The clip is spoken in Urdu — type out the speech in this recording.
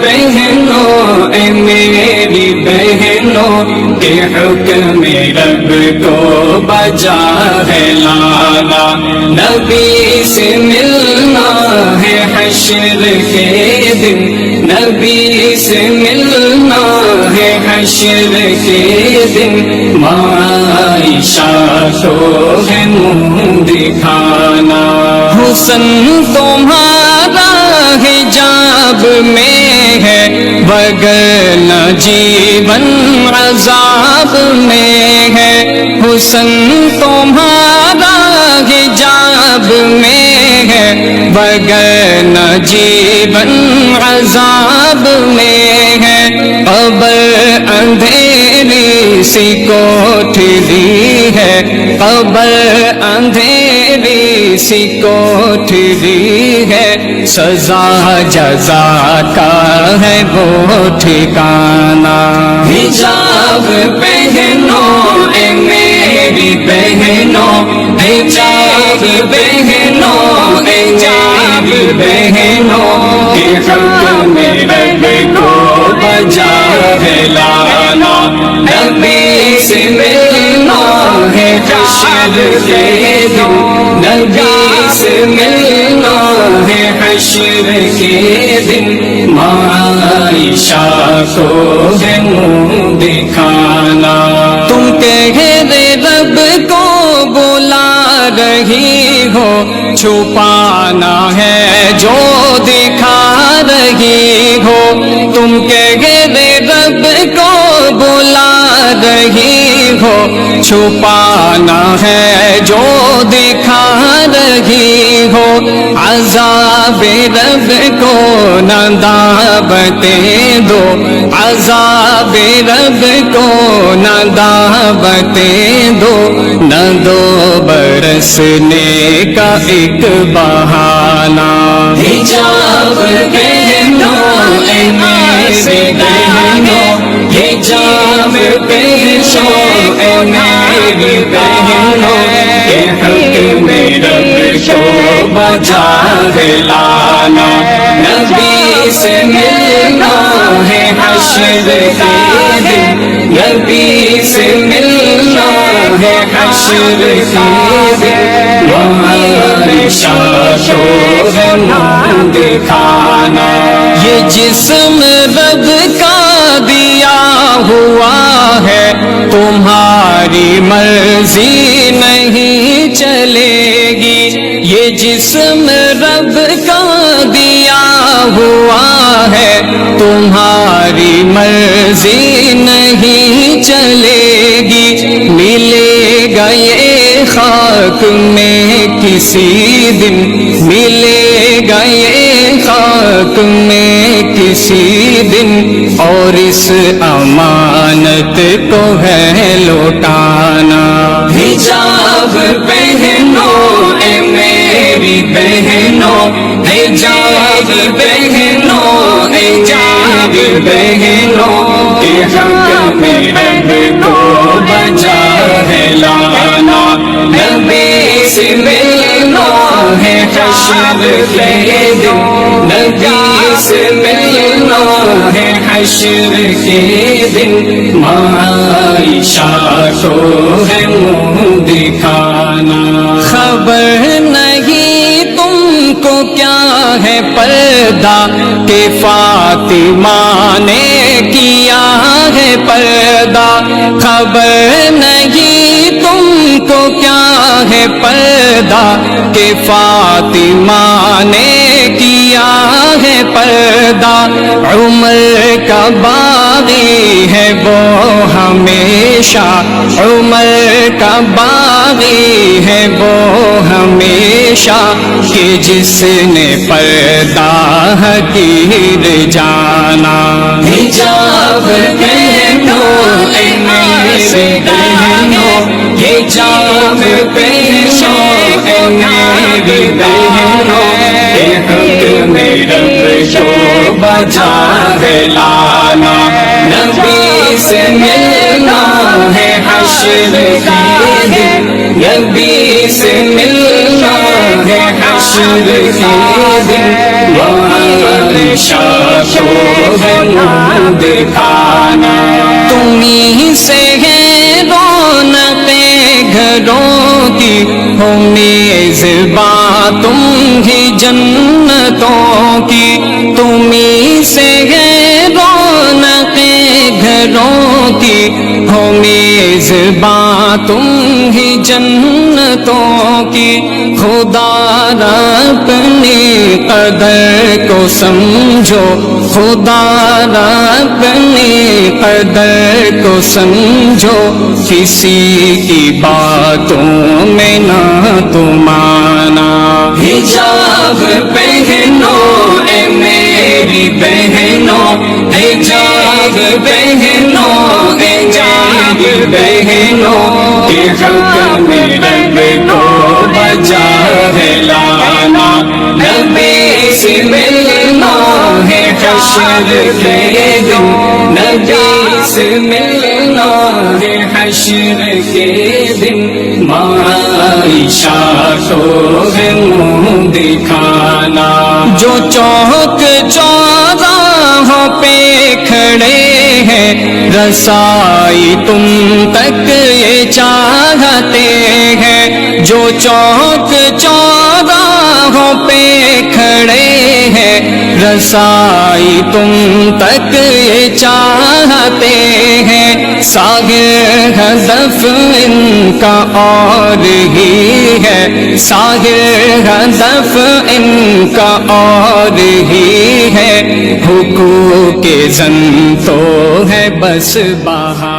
پہنو اے میری بہنوں کہ حکم رب کو بجا ہے لانا، نبی سے ملنا ہے حشر کے دن، نبی سے ملنا ہے حشر کے دن، عائشہ کو ہے منہ دکھانا، حسن تمہارا حجاب میں ہے وگرنہ جیون عذاب میں ہے، حسن تمہارا حجاب میں ہے وگرنہ جیون عذاب میں ہے، قبر اندھیری سی کوٹھری ہے، قبر اندھیری سی کوٹھری ہے، سزا جزا کا ہے وہ ٹھکانہ، حجاب پہنو اے میری بہنوں، حجاب پہنو اے میری بہنوں کہ حکم رب کو بجا ہے لانا، نبی سے ملنا ہے حشر کے دن، نبی سے ملنا ہے حشر کے دن، عائشہ کو ہے منہ دکھانا، تم کہہ رب کو بلا رہی ہو، چھپانا ہے جو دکھا رہی ہو، تم کہہ رب کو بلا رہی ہو، چھپانا ہے جو دکھا رہی ہو، عذاب رب کو نہ دعوتیں دو، عذاب رب کو نہ دعوتیں دو، نہ دو برسنے کا ایک بہانہ، حجاب پہنو اے میری بہنوں، حجاب پہنو اے میری بہنوں کہ حکم رب کو بجا ہے لانا، نبی سے ملنا ہے حشر کے دن، نبی سے ملنا ہے حشر کے دن، عائشہ کو ہے منہ دکھانا، یہ جسم رب کا دیا ہوا ہے، تمہاری مرضی نہیں چلے گی، یہ جسم رب کا دیا ہوا ہے، تمہاری مرضی نہیں چلے گی، ملے گا یہ خاک میں کسی دن، ملے گا یہ خاک میں کسی دن، اور اس امانت کو ہے لوٹانا، حجاب پہنو اے میری بہنوں، حجاب پہنو اے میری بہنوں کہ حکم رب کو بجا ہے لانا، نبی سے ملنا ہے حشر کے دن، نبی سے ملنا ہے حشر کے دن، عائشہ کو ہے منہ دکھانا، خبر نہیں تم کو کیا ہے پردہ کہ فاطمہ نے کیا ہے پردہ، خبر نہیں تم کو کیا ہے پردہ کہ فاطمہ نے کیا ہے پردہ، عمر کا باغی ہے وہ ہمیشہ، عمر کا باغی ہے وہ ہمیشہ کہ جس نے پردہ حقیر جانا، حجاب پہنو اے میری بہنوں، حجاب پہنو اے میری بہنوں کہ حکم رب کو بجا ہے لانا، نبی سے ملنا ہے حشر کے دن، نبی سے ملنا ہے حشر کے دن، عائشہ کو منہ دکھانا. تمہیں سے ہے رونق گھروں کی، ہو میزباں تم ہی جنتوں کی. تمہیں سے ہے رونق گھروں کی، ہو میزباں تم ہی جنتوں کی. خدا را اپنی قدر کو سمجھو، خدا را اپنی قدر کو سمجھو. کسی کی باتوں میں نہ تم آنا. حجاب پہنو اے میری بہنوں، حجاب پہنو اے میری بہنوں. کہ حکم رب کو بجا ہے لانا. نبی سے ملنا ہے حشر کے دن، نبی سے ملنا ہے حشر کے دن. عائشہ کو ہے منہ دکھانا. جو چوک چوراہوں پہ کھڑے ہیں، رسائی تم تک یہ چاہتے ہیں. جو چوک چوراہوں پہ کھڑے ہیں، رسائی تم تک یہ چاہتے ہیں. ساحر ہدف ان کا اور ہی ہے، ساحر ہدف ان کا اور ہی ہے. حقوق زن تو ہے بس بہا